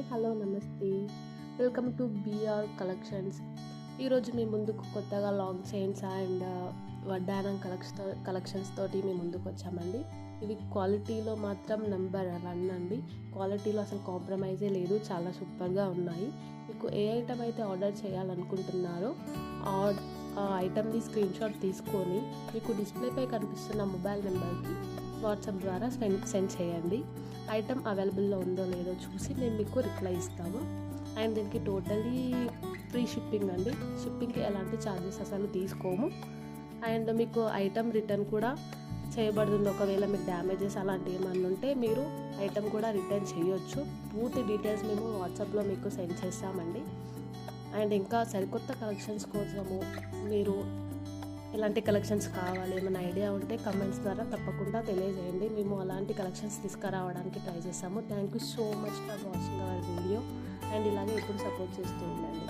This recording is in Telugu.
హలో నమస్తే. Welcome to BR collections. ఈరోజు మీ ముందుకు కొత్తగా లాంగ్ చైన్స్ అండ్ వడ్డానం కలెక్షన్స్ తోటి మీ ముందుకు వచ్చామండి. ఇవి క్వాలిటీలో మాత్రం నెంబర్ 1 అండి. క్వాలిటీలో అసలు కాంప్రమైజే లేదు, చాలా సూపర్గా ఉన్నాయి. మీకు ఏ ఐటమ్ అయితే ఆర్డర్ చేయాలనుకుంటున్నారో ఆ ఐటమ్ని స్క్రీన్ షాట్ తీసుకొని మీకు డిస్ప్లేపై కనిపిస్తున్న మొబైల్ నెంబర్కి వాట్సాప్ ద్వారా సెండ్ చేయండి. ఐటమ్ అవైలబుల్లో ఉందో లేదో చూసి మేము మీకు రిప్లై ఇస్తాము. అండ్ దీనికి టోటలీ ఫ్రీ షిప్పింగ్ అండి. షిప్పింగ్కి ఎలాంటి ఛార్జెస్ అసలు తీసుకోము. అండ్ మీకు ఐటమ్ రిటర్న్ కూడా చేయబడుతుంది. ఒకవేళ మీకు డ్యామేజెస్ అలాంటివి ఏమన్నా ఉంటే మీరు ఐటమ్ కూడా రిటర్న్ చేయొచ్చు. పూర్తి డీటెయిల్స్ మేము వాట్సాప్లో మీకు సెండ్ చేస్తామండి. అండ్ ఇంకా సరికొత్త కలెక్షన్స్ కోసము మీరు ఎలాంటి కలెక్షన్స్ కావాలి ఏమైనా ఐడియా ఉంటే కమెంట్స్ ద్వారా తప్పకుండా తెలియజేయండి. మేము అలాంటి కలెక్షన్స్ తీసుకురావడానికి ట్రై చేస్తాము. Thank you so much for watching our video. And ఇలాగే ఎప్పుడు సపోర్ట్ చేస్తూ ఉండండి.